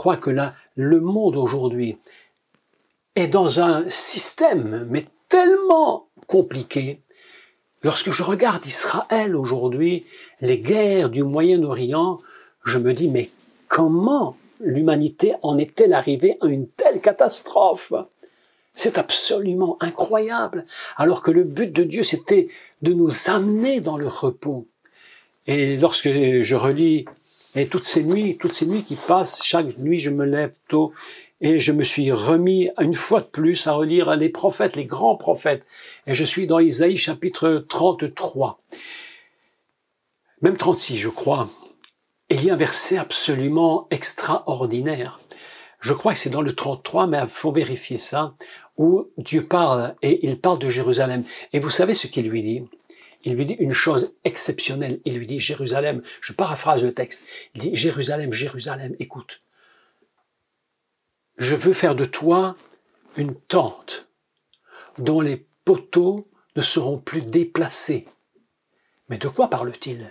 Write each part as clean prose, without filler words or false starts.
crois que le monde aujourd'hui est dans un système, mais tellement compliqué. Lorsque je regarde Israël aujourd'hui, les guerres du Moyen-Orient, je me dis, mais comment l'humanité en est-elle arrivée à une telle catastrophe? C'est absolument incroyable, alors que le but de Dieu, c'était de nous amener dans le repos. Et lorsque je relis, et toutes ces nuits qui passent, chaque nuit je me lève tôt, et je me suis remis une fois de plus à relire les prophètes, les grands prophètes. Et je suis dans Isaïe chapitre 33, même 36 je crois. Et il y a un verset absolument extraordinaire. Je crois que c'est dans le 33, mais il faut vérifier ça, où Dieu parle, et il parle de Jérusalem. Et vous savez ce qu'il lui dit? Il lui dit une chose exceptionnelle. Il lui dit, Jérusalem, je paraphrase le texte, il dit, Jérusalem, Jérusalem, écoute, je veux faire de toi une tente dont les poteaux ne seront plus déplacés. Mais de quoi parle-t-il?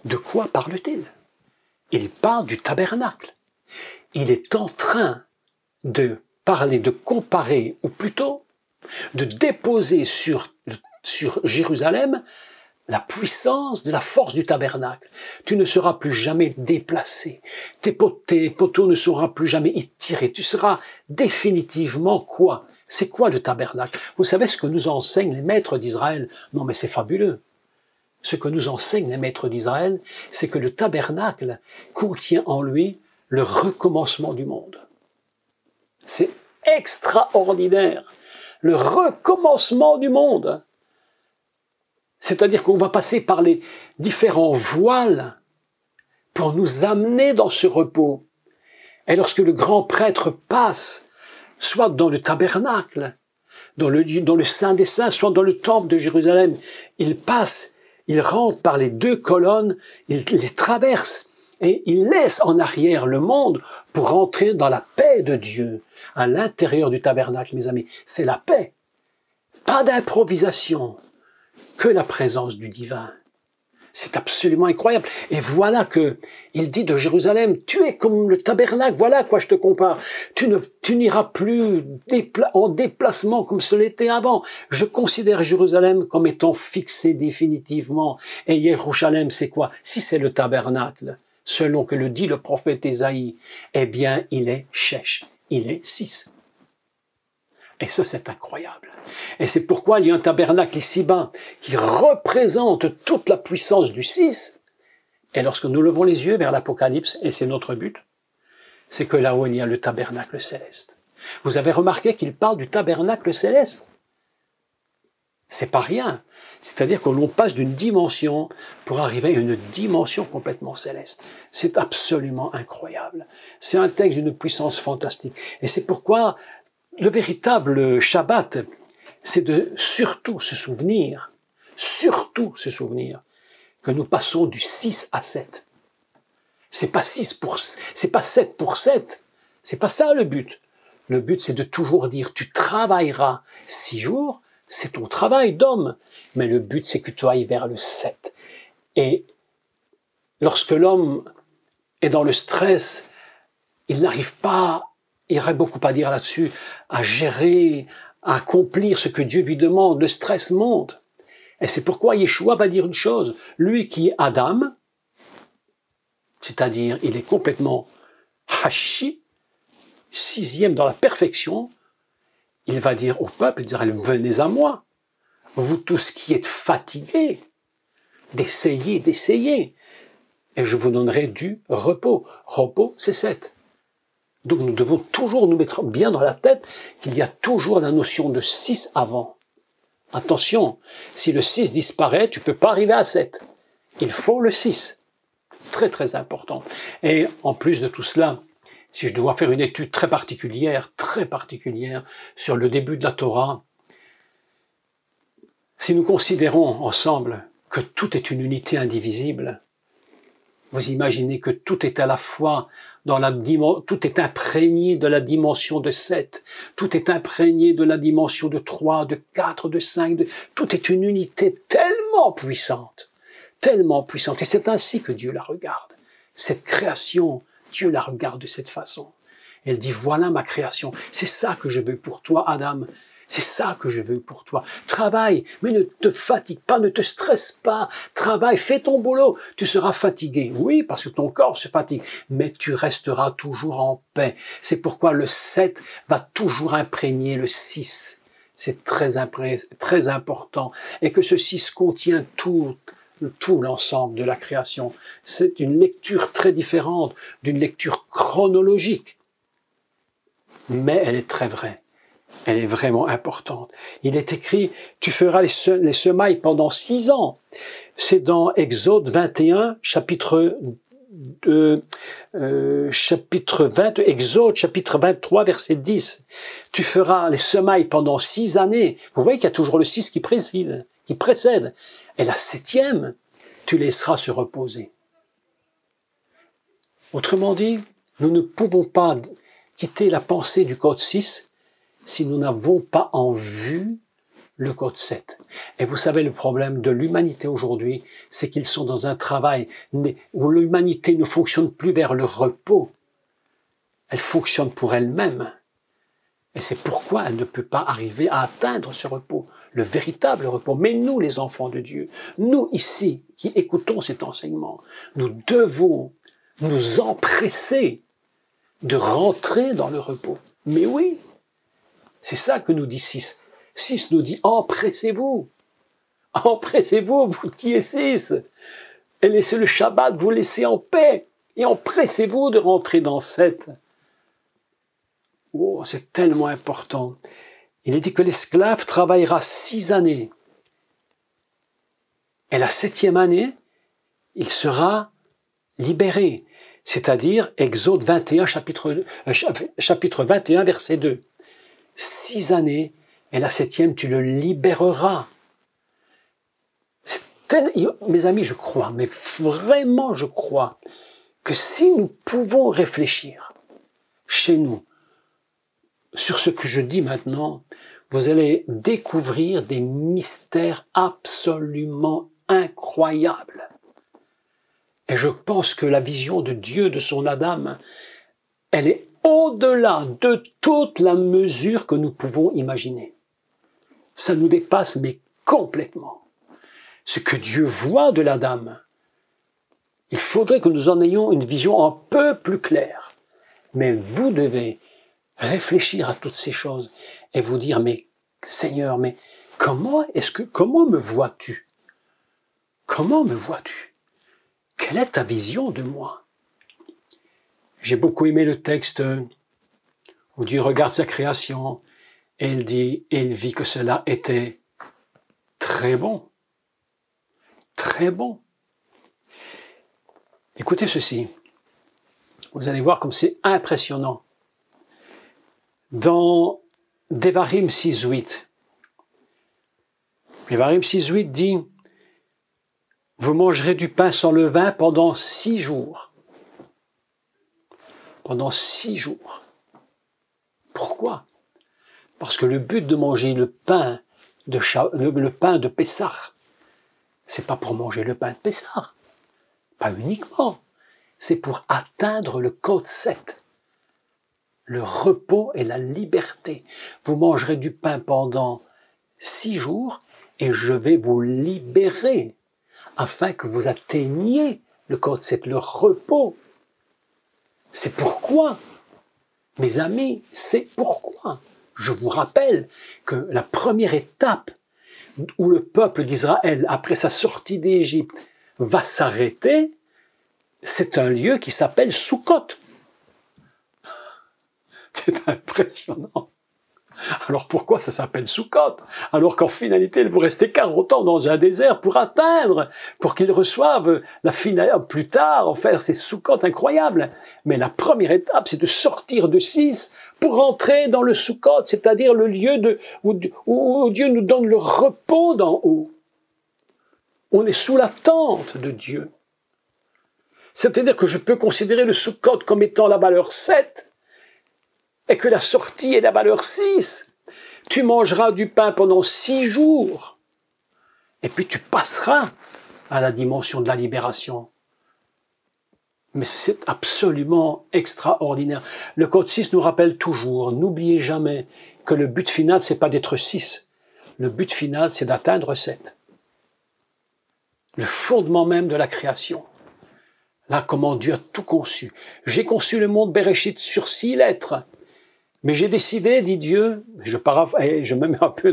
De quoi parle-t-il? Il parle du tabernacle. Il est en train de parler, de comparer, ou plutôt de déposer sur Jérusalem la puissance de la force du tabernacle. Tu ne seras plus jamais déplacé. Tes poteaux ne seront plus jamais étirés. Tu seras définitivement quoi? C'est quoi le tabernacle? Vous savez ce que nous enseignent les maîtres d'Israël? Non mais c'est fabuleux. Ce que nous enseignent les maîtres d'Israël, c'est que le tabernacle contient en lui le recommencement du monde. C'est extraordinaire. Le recommencement du monde. C'est-à-dire qu'on va passer par les différents voiles pour nous amener dans ce repos. Et lorsque le grand prêtre passe, soit dans le tabernacle, dans le Saint des Saints, soit dans le temple de Jérusalem, il passe, il rentre par les deux colonnes, il les traverse et il laisse en arrière le monde pour rentrer dans la paix de Dieu. À l'intérieur du tabernacle, mes amis, c'est la paix. Pas d'improvisation, que la présence du divin. C'est absolument incroyable. Et voilà que il dit de Jérusalem, tu es comme le tabernacle, voilà à quoi je te compare. Tu n'iras plus en déplacement comme ce l'était avant. Je considère Jérusalem comme étant fixé définitivement. Et Jérusalem, c'est quoi? Si c'est le tabernacle, selon que le dit le prophète Ésaïe, eh bien, il est Shech, il est 6. Et ça, c'est incroyable. Et c'est pourquoi il y a un tabernacle ici-bas qui représente toute la puissance du 6. Et lorsque nous levons les yeux vers l'Apocalypse, et c'est notre but, c'est que là-haut, il y a le tabernacle céleste. Vous avez remarqué qu'il parle du tabernacle céleste? C'est pas rien. C'est-à-dire que l'on passe d'une dimension pour arriver à une dimension complètement céleste. C'est absolument incroyable. C'est un texte d'une puissance fantastique. Et c'est pourquoi le véritable Shabbat, c'est de surtout se souvenir que nous passons du 6 à 7. C'est pas 7 pour 7. C'est pas ça le but. Le but, c'est de toujours dire, tu travailleras 6 jours, c'est ton travail d'homme. Mais le but, c'est que tu ailles vers le 7. Et lorsque l'homme est dans le stress, il n'arrive pas, il y aurait beaucoup à dire là-dessus, à gérer, à accomplir ce que Dieu lui demande. Le stress monte. Et c'est pourquoi Yeshua va dire une chose. Lui qui est Adam, c'est-à-dire il est complètement hashi, 6e dans la perfection, il va dire au peuple, il dira, venez à moi, vous tous qui êtes fatigués, d'essayer, et je vous donnerai du repos. Repos, c'est 7. Donc nous devons toujours nous mettre bien dans la tête qu'il y a toujours la notion de 6 avant. Attention, si le 6 disparaît, tu ne peux pas arriver à 7. Il faut le 6. Très très important. Et en plus de tout cela, si je dois faire une étude très particulière sur le début de la Torah, si nous considérons ensemble que tout est une unité indivisible, vous imaginez que tout est à la fois tout est imprégné de la dimension de 7, tout est imprégné de la dimension de 3, de 4, de 5, tout est une unité tellement puissante, et c'est ainsi que Dieu la regarde, cette création Dieu la regarde de cette façon. Elle dit, voilà ma création. C'est ça que je veux pour toi, Adam. C'est ça que je veux pour toi. Travaille, mais ne te fatigue pas, ne te stresse pas. Travaille, fais ton boulot. Tu seras fatigué. Oui, parce que ton corps se fatigue, mais tu resteras toujours en paix. C'est pourquoi le 7 va toujours imprégner le 6. C'est très important. Et que ce 6 contient tout l'ensemble de la création. C'est une lecture très différente d'une lecture chronologique. Mais elle est très vraie. Elle est vraiment importante. Il est écrit, tu feras les semailles pendant 6 ans. C'est dans Exode 21, chapitre 20, Exode chapitre 23, verset 10. Tu feras les semailles pendant 6 années. Vous voyez qu'il y a toujours le 6 qui précède. Et la 7e, tu laisseras se reposer. Autrement dit, nous ne pouvons pas quitter la pensée du code 6 si nous n'avons pas en vue le code 7. Et vous savez, le problème de l'humanité aujourd'hui, c'est qu'ils sont dans un travail où l'humanité ne fonctionne plus vers le repos. Elle fonctionne pour elle-même. Et c'est pourquoi elle ne peut pas arriver à atteindre ce repos, le véritable repos. Mais nous, les enfants de Dieu, nous ici, qui écoutons cet enseignement, nous devons nous empresser de rentrer dans le repos. Mais oui, c'est ça que nous dit 6. 6 nous dit, empressez-vous. Empressez-vous, vous qui êtes 6. Et laissez le Shabbat vous laisser en paix. Et empressez-vous de rentrer dans 7. Oh, c'est tellement important. Il est dit que l'esclave travaillera 6 années. Et la 7e année, il sera libéré. C'est-à-dire, Exode 21, chapitre 21, verset 2. 6 années, et la 7e, tu le libéreras. Mes amis, je crois, mais vraiment je crois, que si nous pouvons réfléchir chez nous sur ce que je dis maintenant, vous allez découvrir des mystères absolument incroyables. Et je pense que la vision de Dieu, de son Adam, elle est au-delà de toute la mesure que nous pouvons imaginer. Ça nous dépasse, mais complètement. Ce que Dieu voit de l'Adam, il faudrait que nous en ayons une vision un peu plus claire. Mais vous devez réfléchir à toutes ces choses et vous dire, mais Seigneur, mais comment me vois-tu? Comment me vois-tu? Quelle est ta vision de moi? J'ai beaucoup aimé le texte où Dieu regarde sa création et il vit que cela était très bon. Très bon. Écoutez ceci. Vous allez voir comme c'est impressionnant. Dans Devarim 6.8, Devarim 6.8 dit « Vous mangerez du pain sans levain pendant 6 jours. » Pendant 6 jours. Pourquoi? Parce que le but de manger le pain de Pessah, c'est pas pour manger le pain de Pessah. Pas uniquement. C'est pour atteindre le code 7. Le repos et la liberté. Vous mangerez du pain pendant 6 jours et je vais vous libérer afin que vous atteigniez le code 7, le repos. C'est pourquoi, mes amis, c'est pourquoi. Je vous rappelle que la première étape où le peuple d'Israël, après sa sortie d'Égypte, va s'arrêter, c'est un lieu qui s'appelle Sukkot. C'est impressionnant. Alors pourquoi ça s'appelle Sukkot? Alors qu'en finalité, il vous restait 40 ans dans un désert pour qu'ils reçoivent la finale plus tard. Enfin, c'est Sukkot incroyable. Mais la première étape, c'est de sortir de 6 pour entrer dans le Sukkot, c'est-à-dire le lieu où Dieu nous donne le repos d'en haut. On est sous la tente de Dieu. C'est-à-dire que je peux considérer le Sukkot comme étant la valeur 7 et que la sortie est la valeur 6. Tu mangeras du pain pendant 6 jours et puis tu passeras à la dimension de la libération. Mais c'est absolument extraordinaire. Le Code 6 nous rappelle toujours, n'oubliez jamais que le but final, c'est pas d'être 6. Le but final, c'est d'atteindre 7. Le fondement même de la création. Là, comment Dieu a tout conçu. J'ai conçu le monde Bereshit sur 6 lettres. Mais j'ai décidé, dit Dieu, je me mets un peu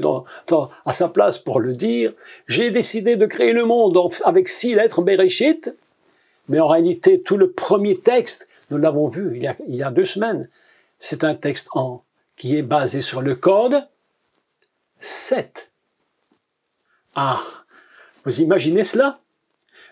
à sa place pour le dire, j'ai décidé de créer le monde avec 6 lettres Bereshit. Mais en réalité, tout le premier texte, nous l'avons vu il y a 2 semaines, c'est un texte qui est basé sur le code 7. Ah, vous imaginez cela?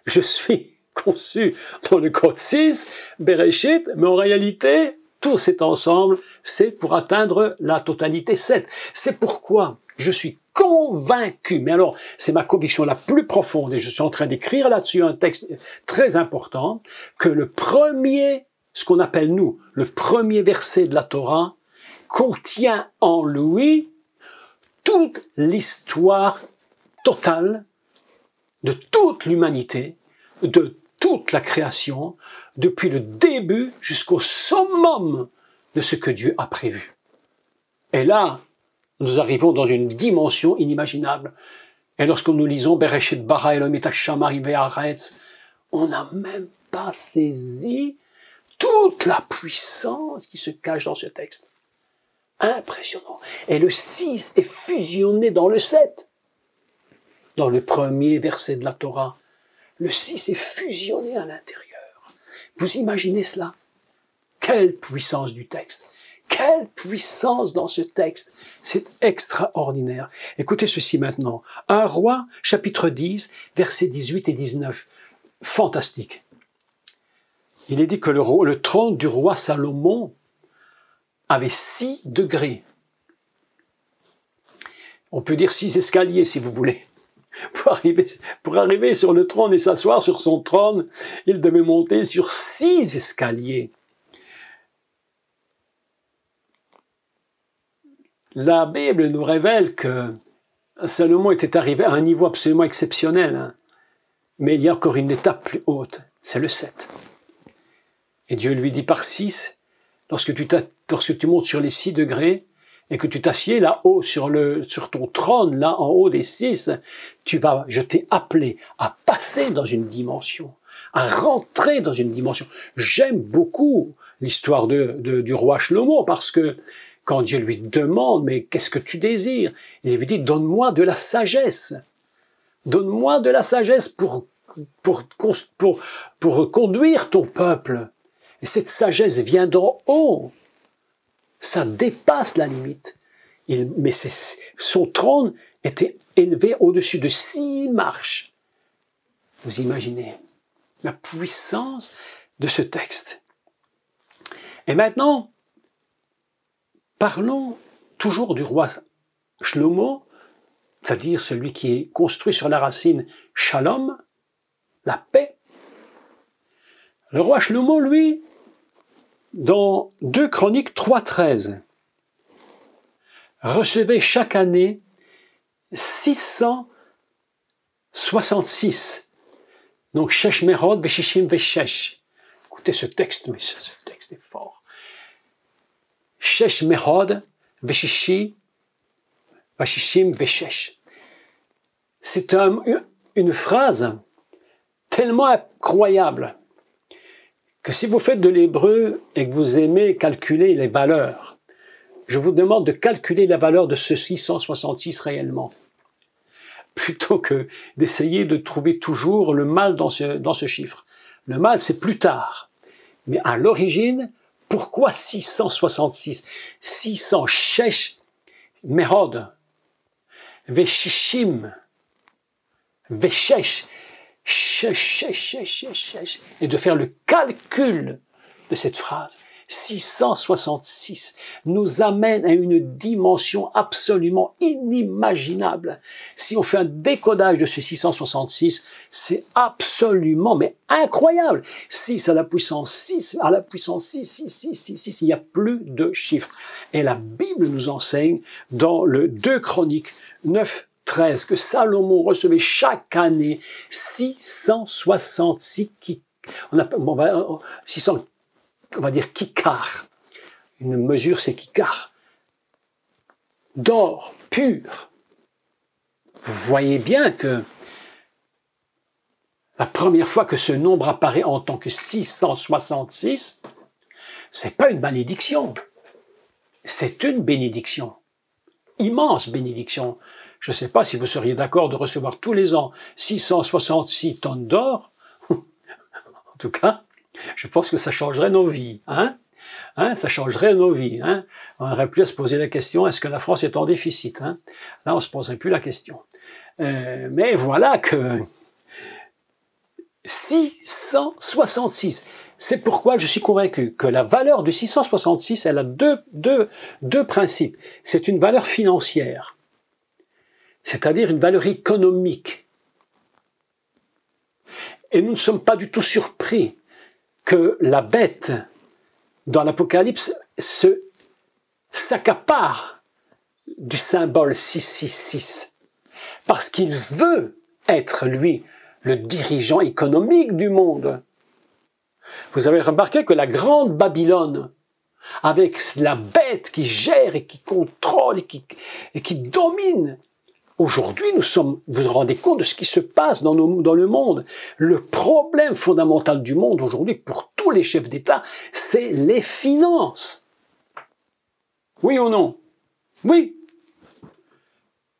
Je suis conçu dans le code 6, Bereshit, mais en réalité, tout cet ensemble, c'est pour atteindre la totalité 7. C'est pourquoi je suis convaincu, mais alors c'est ma conviction la plus profonde, et je suis en train d'écrire là-dessus un texte très important, que le premier, ce qu'on appelle nous, le premier verset de la Torah, contient en lui toute l'histoire totale de toute l'humanité, de toute la création, depuis le début jusqu'au summum de ce que Dieu a prévu. Et là, nous arrivons dans une dimension inimaginable. Et lorsque nous lisons Bereshit bara Elohim et hashamayim ve'aretz, on n'a même pas saisi toute la puissance qui se cache dans ce texte. Impressionnant. Et le 6 est fusionné dans le 7. Dans le premier verset de la Torah, le 6 est fusionné à l'intérieur. Vous imaginez cela? Quelle puissance du texte! Quelle puissance dans ce texte! C'est extraordinaire. Écoutez ceci maintenant. 1 Roi, chapitre 10, versets 18 et 19. Fantastique. Il est dit que le trône du roi Salomon avait 6 degrés. On peut dire 6 escaliers si vous voulez. Pour arriver sur le trône et s'asseoir sur son trône, il devait monter sur 6 escaliers. La Bible nous révèle que Salomon était arrivé à un niveau absolument exceptionnel. Mais il y a encore une étape plus haute, c'est le 7. Et Dieu lui dit par 6, lorsque tu montes sur les 6 degrés, et que tu t'assieds là-haut sur ton trône, là en haut des 6, je t'ai appelé à passer dans une dimension, à rentrer dans une dimension. J'aime beaucoup l'histoire du roi Shlomo, parce que quand Dieu lui demande, mais qu'est-ce que tu désires? Il lui dit, donne-moi de la sagesse. Donne-moi de la sagesse pour conduire ton peuple. Et cette sagesse vient d'en haut. Ça dépasse la limite. Mais son trône était élevé au-dessus de 6 marches. Vous imaginez la puissance de ce texte. Et maintenant, parlons toujours du roi Shlomo, c'est-à-dire celui qui est construit sur la racine Shalom, la paix. Le roi Shlomo, lui, dans 2 Chroniques 3.13, recevait chaque année 666. Donc, Shesh Merod, Veshishim, Veshesh. Écoutez ce texte, mais ce texte est fort. Shesh Merod, Veshishim, Veshesh. C'est une phrase tellement incroyable que si vous faites de l'hébreu et que vous aimez calculer les valeurs, je vous demande de calculer la valeur de ce 666 réellement, plutôt que d'essayer de trouver toujours le mal dans ce chiffre. Le mal, c'est plus tard. Mais à l'origine, pourquoi 666? 600 Shesh Merod, Veshishim, Veshesh, et de faire le calcul de cette phrase. 666 nous amène à une dimension absolument inimaginable. Si on fait un décodage de ce 666, c'est absolument, mais incroyable. 6 à la puissance 6, à la puissance 6, 6, 6, 6, 6, il n'y a plus de chiffres. Et la Bible nous enseigne dans le 2 Chroniques 9.13 que Salomon recevait chaque année 666 qui bon, 600, on va dire kikar. Une mesure, c'est kikar. D'or pur. Vous voyez bien que la première fois que ce nombre apparaît en tant que 666, c'est pas une malédiction. C'est une bénédiction. Immense bénédiction. Je ne sais pas si vous seriez d'accord de recevoir tous les ans 666 tonnes d'or. En tout cas, je pense que ça changerait nos vies. Ça changerait nos vies. On n'aurait plus à se poser la question, est-ce que la France est en déficit? Là, on ne se poserait plus la question. Mais voilà que 666. C'est pourquoi je suis convaincu que la valeur du 666, elle a deux principes. C'est une valeur financière, c'est-à-dire une valeur économique. Et nous ne sommes pas du tout surpris que la bête, dans l'Apocalypse, s'accapare du symbole 666, parce qu'il veut être, lui, le dirigeant économique du monde. Vous avez remarqué que la grande Babylone, avec la bête qui gère et qui contrôle et qui domine, aujourd'hui, vous vous rendez compte de ce qui se passe dans le monde. Le problème fondamental du monde aujourd'hui, pour tous les chefs d'État, c'est les finances. Oui ou non? Oui.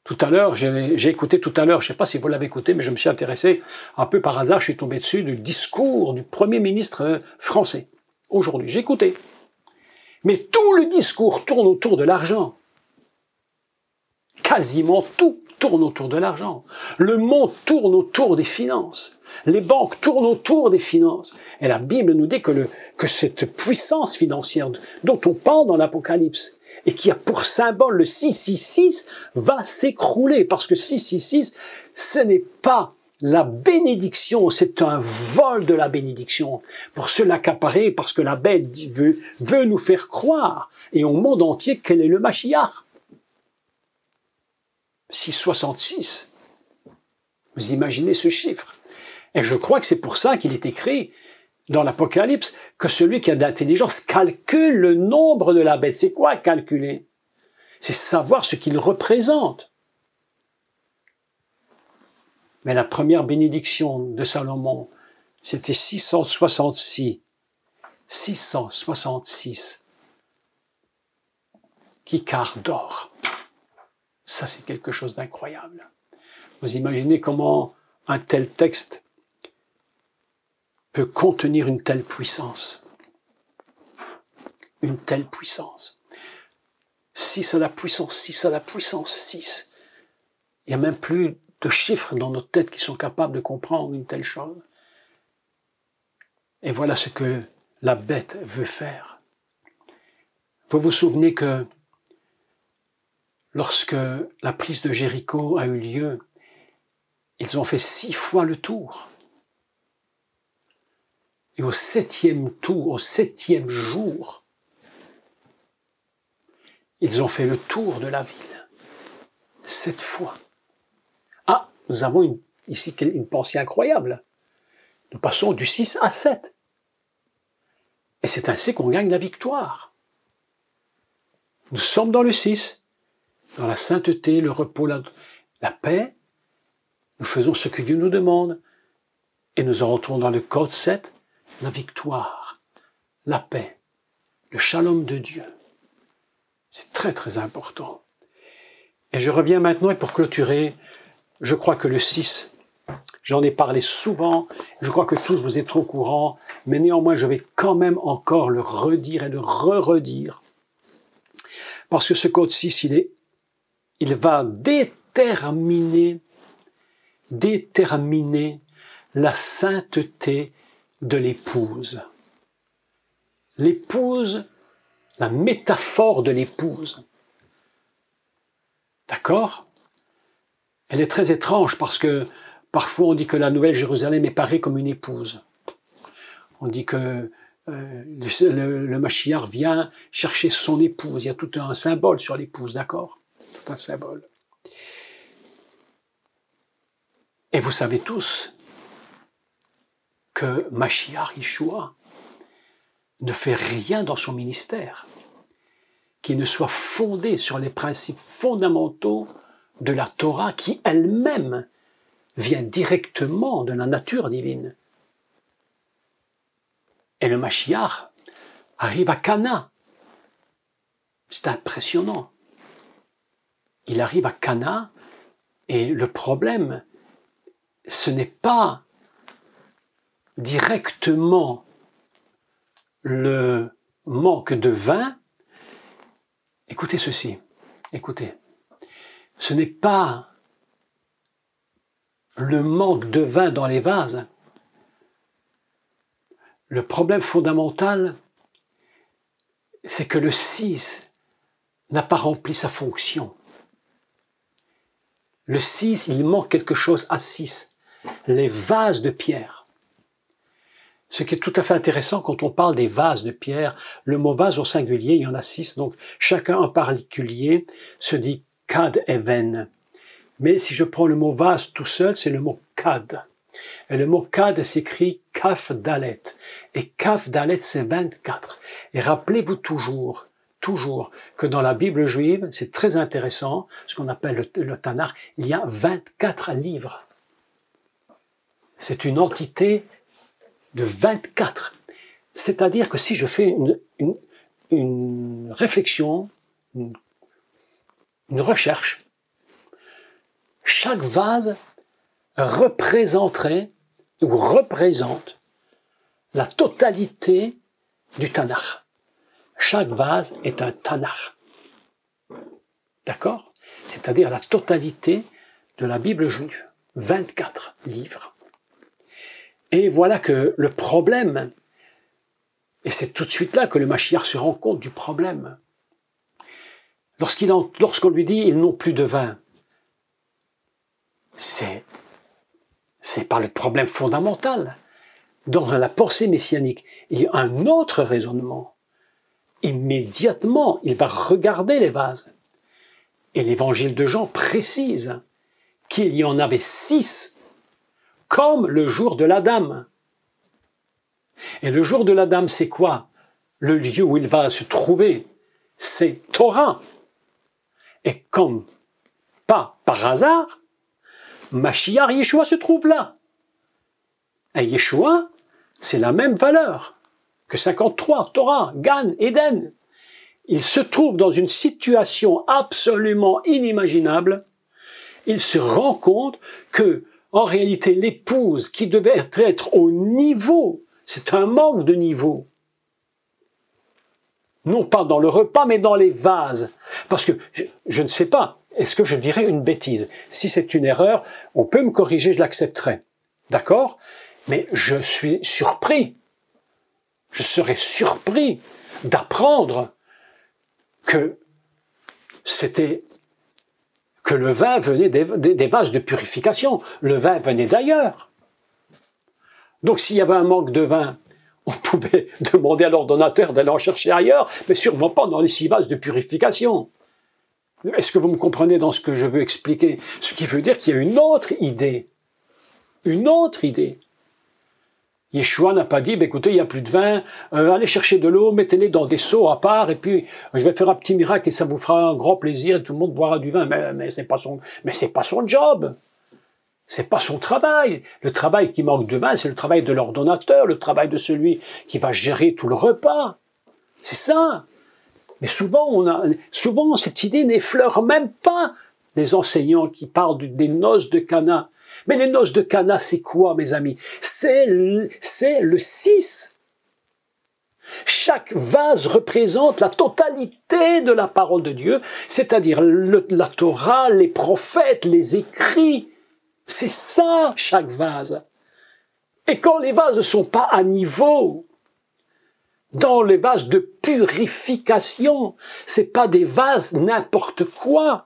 Tout à l'heure, j'ai écouté tout à l'heure, je ne sais pas si vous l'avez écouté, mais je me suis intéressé un peu par hasard, je suis tombé dessus, du discours du Premier ministre français. Aujourd'hui, j'ai écouté. Mais tout le discours tourne autour de l'argent. Quasiment tout tourne autour de l'argent. Le monde tourne autour des finances. Les banques tournent autour des finances. Et la Bible nous dit que cette puissance financière dont on parle dans l'Apocalypse, et qui a pour symbole le 666, va s'écrouler. Parce que 666, ce n'est pas la bénédiction, c'est un vol de la bénédiction. Pour se l'accaparer, parce que la bête veut nous faire croire, et au monde entier, quel est le Mashiach. 666. Vous imaginez ce chiffre. Et je crois que c'est pour ça qu'il est écrit dans l'Apocalypse que celui qui a d'intelligence calcule le nombre de la bête. C'est quoi calculer? C'est savoir ce qu'il représente. Mais la première bénédiction de Salomon, c'était 666. 666 kikars d'or. Ça, c'est quelque chose d'incroyable. Vous imaginez comment un tel texte peut contenir une telle puissance. Une telle puissance. 6 à la puissance 6 à la puissance 6. Il n'y a même plus de chiffres dans notre tête qui sont capables de comprendre une telle chose. Et voilà ce que la bête veut faire. Vous vous souvenez que lorsque la prise de Jéricho a eu lieu, ils ont fait 6 fois le tour. Et au 7e tour, au 7e jour, ils ont fait le tour de la ville. 7 fois. Ah, nous avons ici une pensée incroyable. Nous passons du 6 à 7. Et c'est ainsi qu'on gagne la victoire. Nous sommes dans le 6, dans la sainteté, le repos, la paix. Nous faisons ce que Dieu nous demande. Et nous rentrons dans le code 7, la victoire, la paix, le shalom de Dieu. C'est très très important. Et je reviens maintenant, et pour clôturer, je crois que le 6, j'en ai parlé souvent, je crois que tous vous êtes au courant, mais néanmoins je vais quand même encore le redire et le redire. Parce que ce code 6, il va déterminer la sainteté de l'épouse. L'épouse, la métaphore de l'épouse. D'accord? Elle est très étrange parce que parfois on dit que la Nouvelle Jérusalem est parée comme une épouse. On dit que le Mashiach vient chercher son épouse. Il y a tout un symbole sur l'épouse, d'accord? Tout un symbole. Et vous savez tous que Mashiach Yeshua ne fait rien dans son ministère qui ne soit fondé sur les principes fondamentaux de la Torah qui elle-même vient directement de la nature divine. Et le Mashiach arrive à Cana. C'est impressionnant. Il arrive à Cana et le problème, ce n'est pas directement le manque de vin. Écoutez ceci, écoutez. Ce n'est pas le manque de vin dans les vases. Le problème fondamental, c'est que le 6 n'a pas rempli sa fonction. Le 6, il manque quelque chose à 6. Les vases de pierre. Ce qui est tout à fait intéressant quand on parle des vases de pierre, le mot vase au singulier, il y en a 6, donc chacun en particulier se dit kad even. Mais si je prends le mot vase tout seul, c'est le mot kad. Et le mot kad s'écrit kaf dalet. Et kaf dalet, c'est 24. Et rappelez-vous toujours que dans la Bible juive, c'est très intéressant, ce qu'on appelle le Tanakh, il y a 24 livres. C'est une entité de 24. C'est-à-dire que si je fais une réflexion, une recherche, chaque vase représenterait ou représente la totalité du Tanakh. Chaque vase est un Tanakh. D'accord? C'est-à-dire la totalité de la Bible juive. 24 livres. Et voilà que le problème, et c'est tout de suite là que le Mashiach se rend compte du problème. Lorsqu'on lui dit « ils n'ont plus de vin », c'est pas le problème fondamental. Dans la pensée messianique, il y a un autre raisonnement. Immédiatement, il va regarder les vases. Et l'évangile de Jean précise qu'il y en avait 6, comme le jour de la Dame. Et le jour de la Dame, c'est quoi? Le lieu où il va se trouver, c'est Torah. Et comme pas par hasard, Mashiach Yeshua se trouve là. Et Yeshua, c'est la même valeur que 53, Torah, Gan, Éden. Il se trouve dans une situation absolument inimaginable. Il se rend compte que, en réalité, l'épouse qui devait être au niveau, c'est un manque de niveau. Non pas dans le repas, mais dans les vases. Parce que, je ne sais pas, est-ce que je dirais une bêtise? Si c'est une erreur, on peut me corriger, je l'accepterai. D'accord? Mais je suis surpris. Je serais surpris d'apprendre que le vin venait des vases de purification. Le vin venait d'ailleurs. Donc s'il y avait un manque de vin, on pouvait demander à l'ordonnateur d'aller en chercher ailleurs, mais sûrement pas dans les 6 vases de purification. Est-ce que vous me comprenez dans ce que je veux expliquer? Ce qui veut dire qu'il y a une autre idée. Une autre idée. Yeshua n'a pas dit, écoutez, il n'y a plus de vin, allez chercher de l'eau, mettez-les dans des seaux à part, et puis je vais faire un petit miracle et ça vous fera un grand plaisir, et tout le monde boira du vin. Mais c'est pas son job. C'est pas son travail. Le travail qui manque de vin, c'est le travail de l'ordonnateur, le travail de celui qui va gérer tout le repas. C'est ça. Mais souvent, cette idée n'effleure même pas les enseignants qui parlent des noces de Cana. Mais les noces de Cana, c'est quoi, mes amis? C'est le 6. Chaque vase représente la totalité de la parole de Dieu, c'est-à-dire la Torah, les prophètes, les écrits. C'est ça, chaque vase. Et quand les vases ne sont pas à niveau, dans les vases de purification, c'est pas des vases n'importe quoi.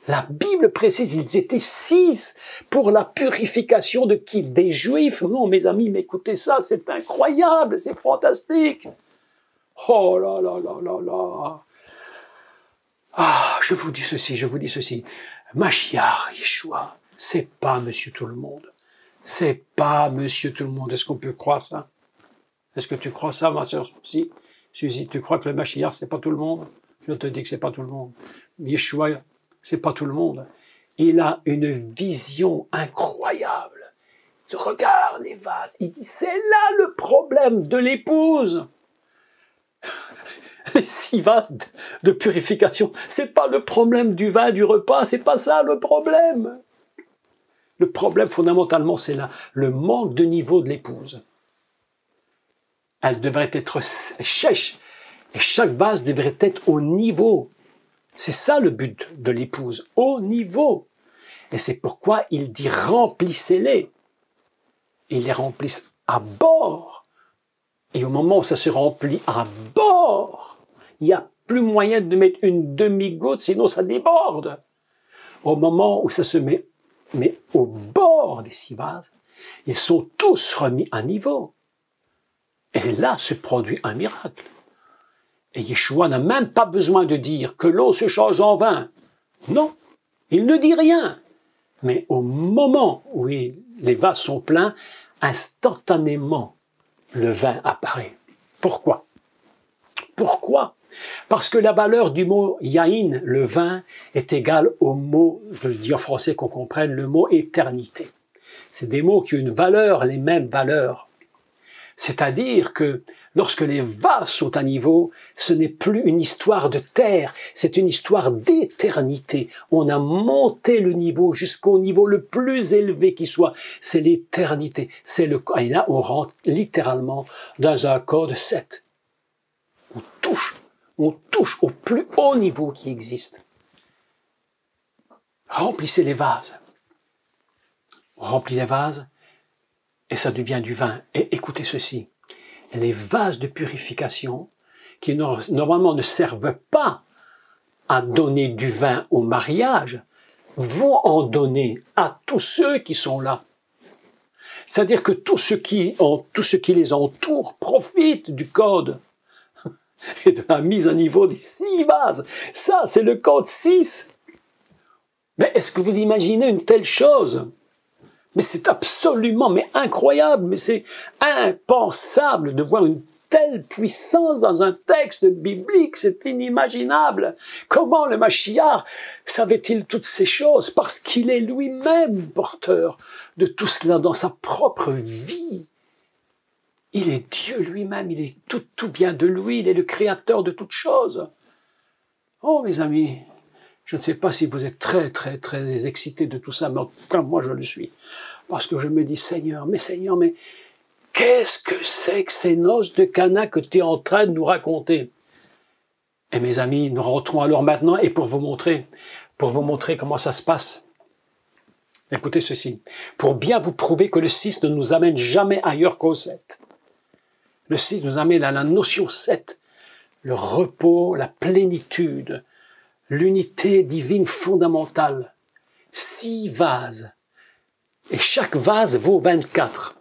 La Bible précise, ils étaient 6 pour la purification de qui? Des Juifs. Non, mes amis, mais écoutez ça, c'est incroyable, c'est fantastique. Oh là là là là là. Ah, je vous dis ceci. Mashiach Yeshua, c'est pas Monsieur Tout-le-Monde. C'est pas monsieur tout le monde. Est-ce qu'on peut croire ça? Est-ce que tu crois ça, ma soeur? Si. Si, tu crois que le Mashiach, c'est pas tout le monde? Je te dis que c'est pas tout le monde. Yeshua, c'est pas tout le monde. Il a une vision incroyable. Il regarde les vases. Il dit, c'est là le problème de l'épouse. Les 6 vases de purification, c'est pas le problème du vin, du repas, c'est pas ça le problème. Le problème, fondamentalement, c'est là, le manque de niveau de l'épouse. Elle devrait être sèche, et chaque vase devrait être au niveau. C'est ça le but de l'épouse, au niveau. Et c'est pourquoi il dit remplissez-les. Ils les remplissent à bord. Et au moment où ça se remplit à bord, il n'y a plus moyen de mettre une demi-goutte, sinon ça déborde. Au moment où ça se met au bord des 6 vases, ils sont tous remis à niveau. Et là se produit un miracle. Et Yeshua n'a même pas besoin de dire que l'eau se change en vin. Non, il ne dit rien. Mais au moment où les vases sont pleins, instantanément, le vin apparaît. Pourquoi? Pourquoi? Parce que la valeur du mot yaïn, le vin, est égale au mot, je le dis en français qu'on comprenne, le mot éternité. C'est des mots qui ont une valeur, les mêmes valeurs. C'est-à-dire que lorsque les vases sont à niveau, ce n'est plus une histoire de terre, c'est une histoire d'éternité. On a monté le niveau jusqu'au niveau le plus élevé qui soit. C'est l'éternité. Et là, on rentre littéralement dans un code 7. On touche au plus haut niveau qui existe. Remplissez les vases. On remplit les vases et ça devient du vin. Et écoutez ceci, les vases de purification qui normalement ne servent pas à donner du vin au mariage, vont en donner à tous ceux qui sont là. C'est-à-dire que tous ceux qui les entourent profitent du code et de la mise à niveau des 6 vases. Ça, c'est le code 6. Mais est-ce que vous imaginez une telle chose? Mais c'est absolument incroyable, mais c'est impensable de voir une telle puissance dans un texte biblique, c'est inimaginable. Comment le Mashiach savait-il toutes ces choses? Parce qu'il est lui-même porteur de tout cela dans sa propre vie. Il est Dieu lui-même, tout vient de lui, il est le créateur de toutes choses. Oh mes amis, je ne sais pas si vous êtes très excités de tout ça, mais en tout cas moi je le suis. Parce que je me dis, Seigneur, mais qu'est-ce que c'est que ces noces de Cana que tu es en train de nous raconter? Et mes amis, nous rentrons alors maintenant, et pour vous montrer comment ça se passe, écoutez ceci, pour bien vous prouver que le 6 ne nous amène jamais ailleurs qu'au 7. Le 6 nous amène à la notion 7, le repos, la plénitude, l'unité divine fondamentale. 6 vases. Et chaque vase vaut 24.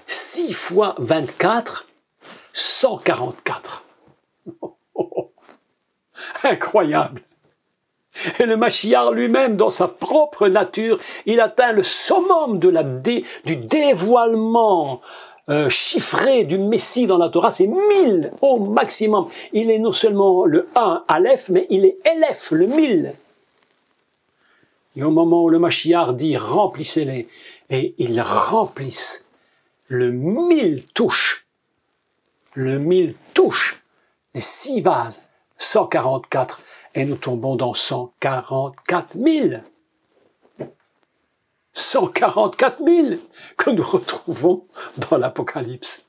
6 fois 24, 144. Incroyable. Et le Mashiach lui-même, dans sa propre nature, il atteint le summum du dévoilement chiffré du Messie dans la Torah, c'est 1000 au maximum. Il est non seulement le 1, Aleph, mais il est Elef, le 1000. Et au moment où le Mashiach dit « remplissez-les », et ils remplissent, le 1000 touche, les 6 vases, 144, et nous tombons dans 144 000. 144 000 que nous retrouvons dans l'Apocalypse.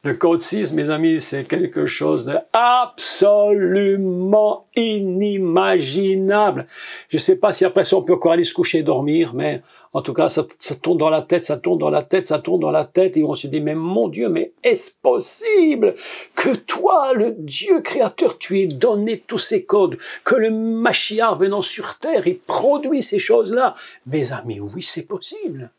Le code 6, mes amis, c'est quelque chose d'absolument inimaginable. Je ne sais pas si après ça on peut encore aller se coucher et dormir, mais en tout cas, ça tourne dans la tête, ça tourne dans la tête, ça tourne dans la tête, et on se dit, mais mon Dieu, mais est-ce possible que toi, le Dieu créateur, tu aies donné tous ces codes, que le Mashiach venant sur terre, il produit ces choses-là? Mes amis, oui, c'est possible.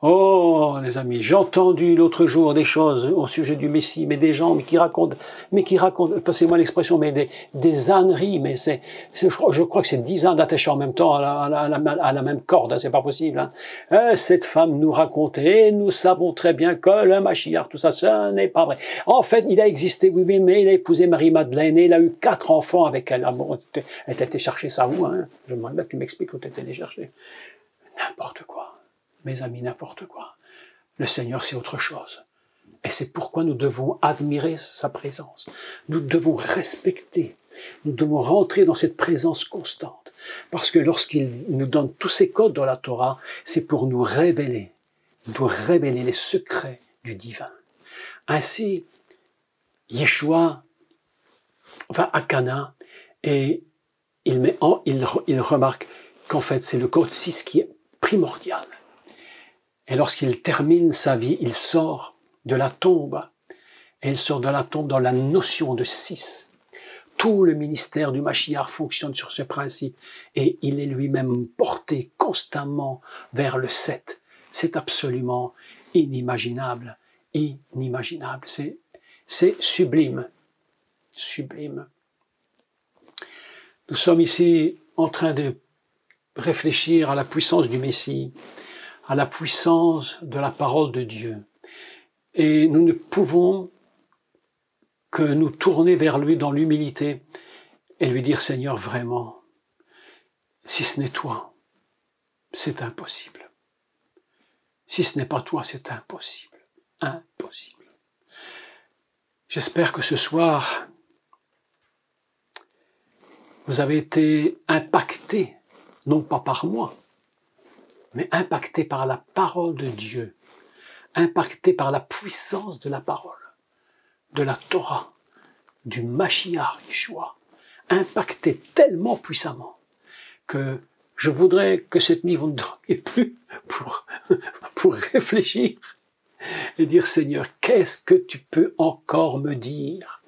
Oh, les amis, j'ai entendu l'autre jour des choses au sujet du Messie, mais des gens qui racontent, passez-moi l'expression, mais des âneries, mais je crois que c'est 10 ans d'attaché en même temps à la même corde, hein, c'est pas possible. Hein. Cette femme nous racontait, et nous savons très bien que le Mashiach, tout ça, ce n'est pas vrai. En fait, il a existé, oui, mais il a épousé Marie-Madeleine et il a eu 4 enfants avec elle. Ah bon, elle t'a été chercher ça où, hein? Je me demande que tu m'expliques où tu étais allé chercher. N'importe quoi. Mes amis, n'importe quoi. Le Seigneur, c'est autre chose. Et c'est pourquoi nous devons admirer sa présence. Nous devons respecter. Nous devons rentrer dans cette présence constante. Parce que lorsqu'il nous donne tous ces codes dans la Torah, c'est pour nous révéler les secrets du divin. Ainsi, Yeshua va à Cana et il remarque qu'en fait, c'est le code 6 qui est primordial. Et lorsqu'il termine sa vie, il sort de la tombe. Et il sort de la tombe dans la notion de 6. Tout le ministère du Mashiach fonctionne sur ce principe. Et il est lui-même porté constamment vers le 7. C'est absolument inimaginable. Inimaginable. C'est sublime. Sublime. Nous sommes ici en train de réfléchir à la puissance du Messie, à la puissance de la parole de Dieu. Et nous ne pouvons que nous tourner vers lui dans l'humilité et lui dire, Seigneur, vraiment, si ce n'est toi, c'est impossible. Si ce n'est pas toi, c'est impossible. Impossible. J'espère que ce soir, vous avez été impactés, non pas par moi, mais impactés par la parole de Dieu, impactés par la puissance de la parole, de la Torah, du Mashiach Yeshua, impactés tellement puissamment que je voudrais que cette nuit vous ne dormiez plus pour réfléchir et dire, Seigneur, qu'est-ce que tu peux encore me dire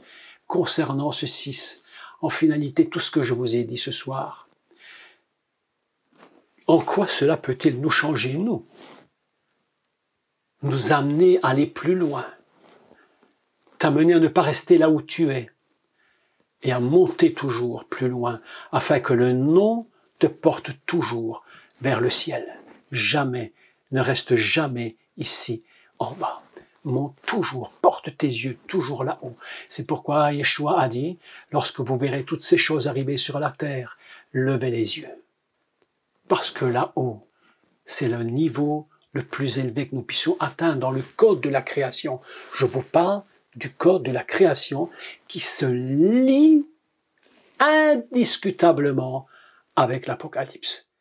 concernant ce 6? En finalité, tout ce que je vous ai dit ce soir, en quoi cela peut-il nous changer, nous amener à aller plus loin, t'amener à ne pas rester là où tu es, et à monter toujours plus loin, afin que le nom te porte toujours vers le ciel. Jamais, ne reste jamais ici en bas. Monte toujours, porte tes yeux toujours là-haut. C'est pourquoi Yeshua a dit, lorsque vous verrez toutes ces choses arriver sur la terre, levez les yeux. Parce que là-haut, c'est le niveau le plus élevé que nous puissions atteindre dans le code de la création. Je vous parle du code de la création qui se lie indiscutablement avec l'Apocalypse.